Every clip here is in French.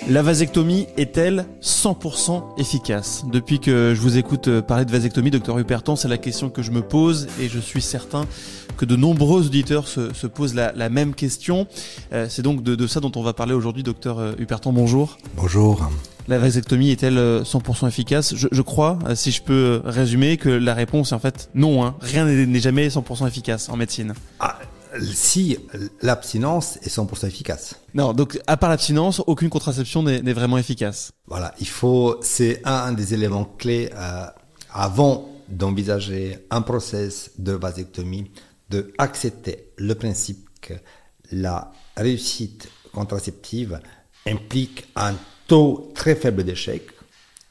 La vasectomie est-elle 100% efficace ? Depuis que je vous écoute parler de vasectomie, docteur Huperton, c'est la question que je me pose et je suis certain que de nombreux auditeurs se posent la même question. C'est donc de ça dont on va parler aujourd'hui, docteur Huperton. Bonjour. Bonjour. La vasectomie est-elle 100% efficace ? Je crois, si je peux résumer, que la réponse est en fait non. Rien n'est jamais 100% efficace en médecine. Si l'abstinence est 100% efficace. Non, donc à part l'abstinence, aucune contraception n'est vraiment efficace. Voilà, c'est un des éléments clés avant d'envisager un process de vasectomie, de accepter le principe que la réussite contraceptive implique un taux très faible d'échec.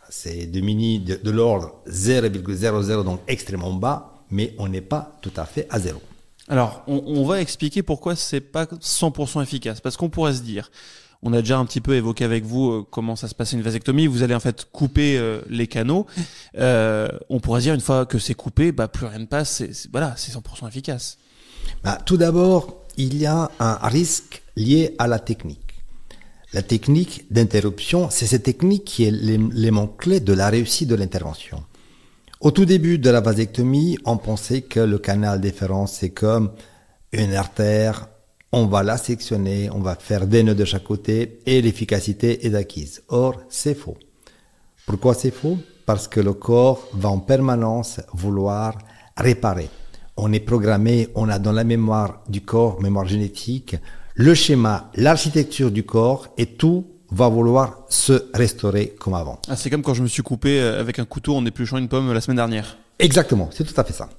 C'est de l'ordre 0,00, donc extrêmement bas, mais on n'est pas tout à fait à zéro. Alors, on va expliquer pourquoi c'est pas 100% efficace. Parce qu'on pourrait se dire, on a déjà un petit peu évoqué avec vous comment ça se passe une vasectomie. Vous allez en fait couper les canaux. On pourrait se dire, une fois que c'est coupé, plus rien ne passe. C'est 100% efficace. Tout d'abord, il y a un risque lié à la technique. La technique d'interruption, c'est cette technique qui est l'élément clé de la réussite de l'intervention. Au tout début de la vasectomie, on pensait que le canal déférent, c'est comme une artère. On va la sectionner, on va faire des nœuds de chaque côté et l'efficacité est acquise. Or, c'est faux. Pourquoi c'est faux ? Parce que le corps va en permanence vouloir réparer. On est programmé, on a dans la mémoire du corps, mémoire génétique, le schéma, l'architecture du corps et tout va vouloir se restaurer comme avant. C'est comme quand je me suis coupé avec un couteau en épluchant une pomme la semaine dernière. Exactement, c'est tout à fait ça.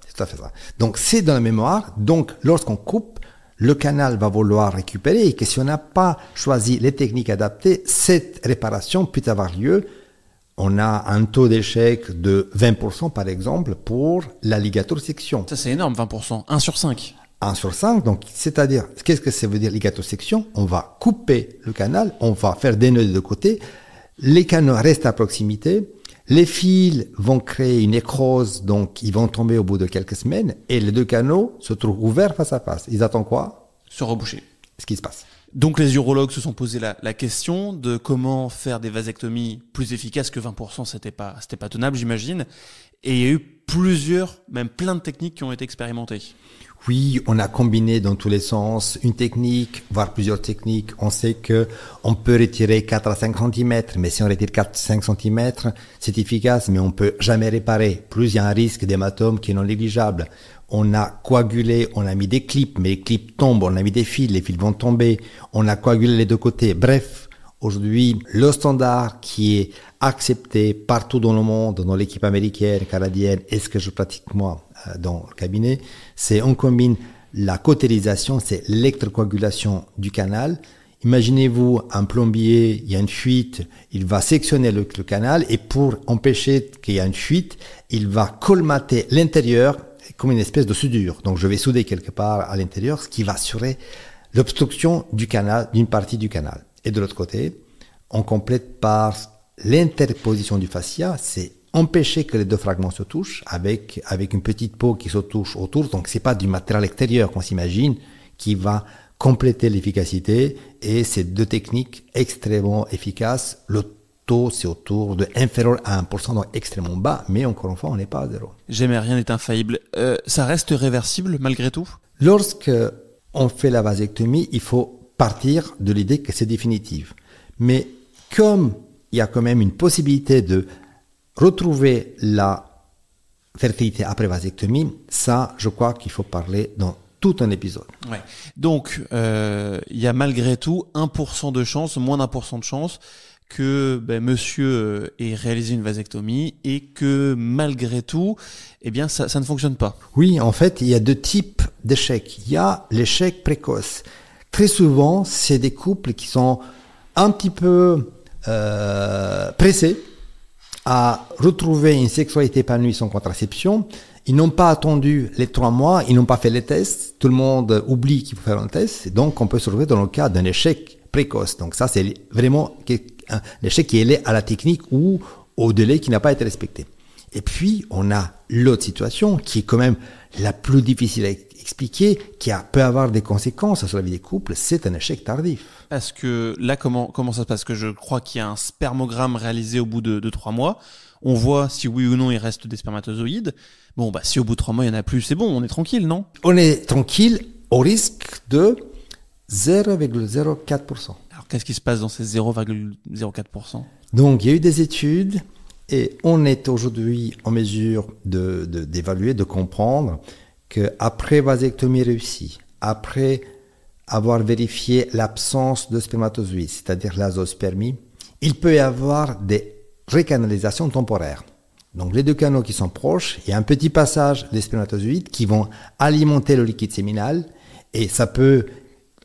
Donc c'est dans la mémoire, donc lorsqu'on coupe, le canal va vouloir récupérer et que si on n'a pas choisi les techniques adaptées, cette réparation peut avoir lieu. On a un taux d'échec de 20% par exemple pour la ligatosection. Ça c'est énorme, 20%, 1 sur 5. 1 sur 5, donc c'est-à-dire, qu'est-ce que ça veut dire ligatosection ? On va couper le canal, on va faire des nœuds de deux côtés, les canaux restent à proximité, les fils vont créer une nécrose, donc ils vont tomber au bout de quelques semaines, et les deux canaux se trouvent ouverts face à face. Ils attendent quoi ? Se reboucher. Ce qui se passe. Donc les urologues se sont posé la question de comment faire des vasectomies plus efficaces que 20%, c'était pas tenable, j'imagine. Et il y a eu plein de techniques qui ont été expérimentées. Oui, on a combiné dans tous les sens une technique, voire plusieurs techniques. On sait que on peut retirer 4 à 5 cm, mais si on retire 4-5 cm, c'est efficace, mais on peut jamais réparer. Plus il y a un risque d'hématome qui est non négligeable. On a coagulé, on a mis des clips, mais les clips tombent, on a mis des fils, les fils vont tomber. On a coagulé les deux côtés. Bref, aujourd'hui, le standard qui est accepté partout dans le monde, dans l'équipe américaine, canadienne, et ce que je pratique moi dans le cabinet, c'est on combine la cautérisation, c'est l'électrocoagulation du canal. Imaginez-vous un plombier, il y a une fuite, il va sectionner le canal et pour empêcher qu'il y ait une fuite, il va colmater l'intérieur comme une espèce de soudure. Donc je vais souder quelque part à l'intérieur, ce qui va assurer l'obstruction du canal, d'une partie du canal. Et de l'autre côté, on complète par l'interposition du fascia, c'est empêcher que les deux fragments se touchent avec une petite peau qui se touche autour. Donc c'est pas du matériel extérieur qu'on s'imagine qui va compléter l'efficacité et ces deux techniques extrêmement efficaces. Le taux c'est autour de inférieur à 1%, donc extrêmement bas, mais encore une fois on n'est pas à zéro. Jamais rien n'est infaillible. Ça reste réversible malgré tout ? Lorsque on fait la vasectomie, il faut partir de l'idée que c'est définitif. Mais comme il y a quand même une possibilité de retrouver la fertilité après vasectomie, ça, je crois qu'il faut parler dans tout un épisode. Ouais. Donc, il y a malgré tout 1% de chance, moins d'1% de chance que monsieur ait réalisé une vasectomie et que malgré tout, ça ne fonctionne pas. Oui, en fait, il y a deux types d'échecs. Il y a l'échec précoce. Très souvent, c'est des couples qui sont un petit peu pressés à retrouver une sexualité épanouie sans contraception. Ils n'ont pas attendu les 3 mois, ils n'ont pas fait les tests. Tout le monde oublie qu'il faut faire un test. Et donc, on peut se retrouver dans le cas d'un échec précoce. Donc ça, c'est vraiment un échec qui est lié à la technique ou au délai qui n'a pas été respecté. Et puis, on a l'autre situation qui est quand même la plus difficile à expliquer, peut avoir des conséquences sur la vie des couples, c'est un échec tardif. Est-ce que là, comment ça se passe? Parce que je crois qu'il y a un spermogramme réalisé au bout de 3 mois. On voit si oui ou non il reste des spermatozoïdes. Bon, si au bout de 3 mois il y en a plus, c'est bon, on est tranquille, non? On est tranquille au risque de 0,04%. Alors qu'est-ce qui se passe dans ces 0,04%? Donc il y a eu des études et on est aujourd'hui en mesure d'évaluer, de comprendre qu'après vasectomie réussie, après avoir vérifié l'absence de spermatozoïdes, c'est-à-dire l'azospermie, il peut y avoir des recanalisations temporaires. Donc les deux canaux qui sont proches, il y a un petit passage des spermatozoïdes qui vont alimenter le liquide séminal et ça peut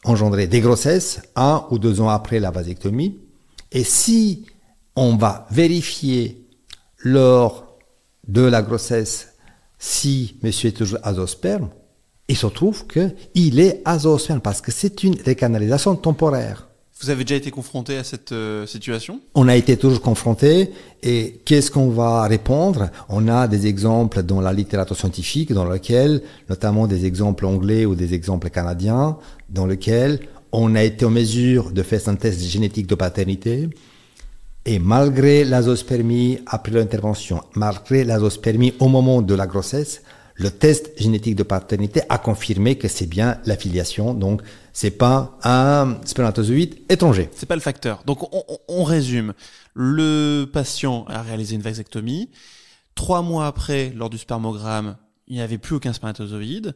engendrer des grossesses 1 ou 2 ans après la vasectomie. Et si on va vérifier lors de la grossesse si monsieur est toujours azosperme, il se trouve qu'il est azosperme parce que c'est une recanalisation temporaire. Vous avez déjà été confronté à cette situation? On a été toujours confronté et qu'est-ce qu'on va répondre? On a des exemples dans la littérature scientifique dans lequel, notamment des exemples anglais ou des exemples canadiens, dans lequel on a été en mesure de faire un test génétique de paternité et malgré l'azospermie après l'intervention, malgré l'azospermie au moment de la grossesse, le test génétique de paternité a confirmé que c'est bien la filiation, donc c'est pas un spermatozoïde étranger. C'est pas le facteur. Donc on résume. Le patient a réalisé une vasectomie. 3 mois après, lors du spermogramme, il n'y avait plus aucun spermatozoïde.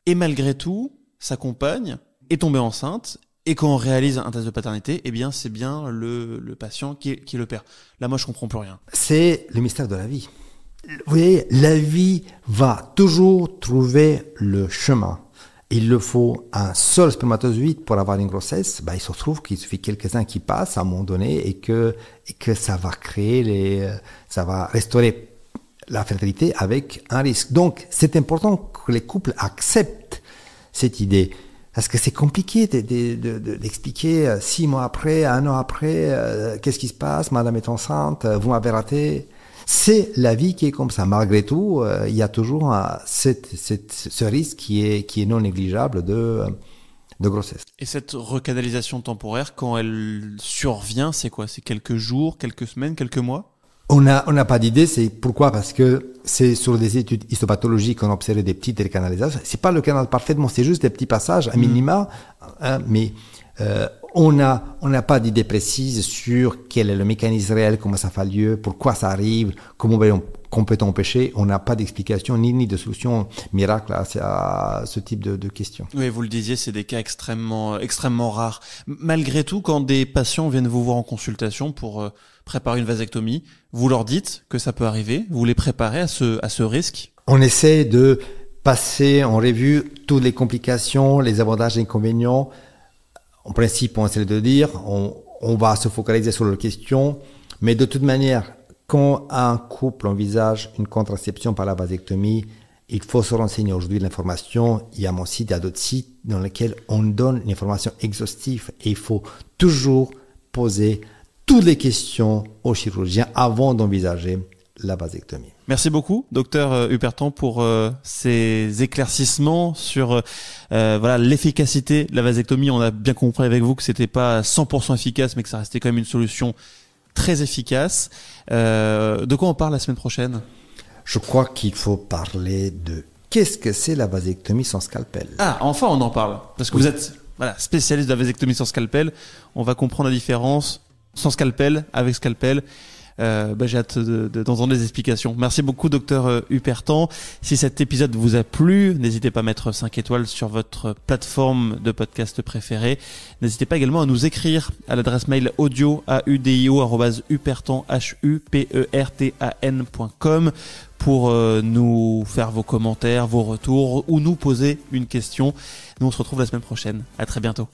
Et malgré tout, sa compagne est tombée enceinte. Et quand on réalise un test de paternité, eh bien c'est bien le patient qui est le père. Là, moi, je comprends plus rien. C'est le mystère de la vie. Vous voyez, la vie va toujours trouver le chemin. Il le faut un seul spermatozoïde pour avoir une grossesse. Il se trouve qu'il suffit quelques-uns qui passent à un moment donné et que ça va ça va restaurer la fertilité avec un risque. Donc, c'est important que les couples acceptent cette idée. Parce que c'est compliqué d'expliquer 6 mois après, 1 an après, qu'est-ce qui se passe, madame est enceinte, vous m'avez raté. C'est la vie qui est comme ça. Malgré tout, il y a toujours ce risque qui est non négligeable de grossesse. Et cette recanalisation temporaire, quand elle survient, c'est quoi? C'est quelques jours, quelques semaines, quelques mois? On n'a pas d'idée, c'est pourquoi? Parce que c'est sur des études histopathologiques qu'on a observé des petites recanalisations. C'est pas le canal parfaitement, c'est juste des petits passages, à minima, mais on n'a pas d'idée précise sur quel est le mécanisme réel, comment ça fait lieu, pourquoi ça arrive, comment qu'on peut empêcher. On n'a pas d'explication ni de solution miracle à ce type de questions. Oui, vous le disiez, c'est des cas extrêmement rares. Malgré tout, quand des patients viennent vous voir en consultation pour préparer une vasectomie, vous leur dites que ça peut arriver, vous les préparez à ce risque? On essaie de passer en revue toutes les complications, les avantages et inconvénients. En principe, on essaie de dire, on va se focaliser sur leurs questions, mais de toute manière, quand un couple envisage une contraception par la vasectomie, il faut se renseigner aujourd'hui l'information. Il y a mon site, il y a d'autres sites dans lesquels on donne une information exhaustive et il faut toujours poser toutes les questions aux chirurgiens avant d'envisager la vasectomie. Merci beaucoup, docteur Hupertan, pour ces éclaircissements sur l'efficacité de la vasectomie. On a bien compris avec vous que c'était pas 100% efficace, mais que ça restait quand même une solution très efficace. De quoi on parle la semaine prochaine? Je crois qu'il faut parler de qu'est-ce que c'est la vasectomie sans scalpel. Ah, enfin on en parle, parce que vous êtes spécialiste de la vasectomie sans scalpel. On va comprendre la différence sans scalpel, avec scalpel. J'ai hâte d'entendre des explications. Merci beaucoup, docteur Hupertan. Si cet épisode vous a plu, n'hésitez pas à mettre 5 étoiles sur votre plateforme de podcast préférée. N'hésitez pas également à nous écrire à l'adresse mail audio@hupertan.com pour nous faire vos commentaires, vos retours ou nous poser une question. Nous, on se retrouve la semaine prochaine. À très bientôt.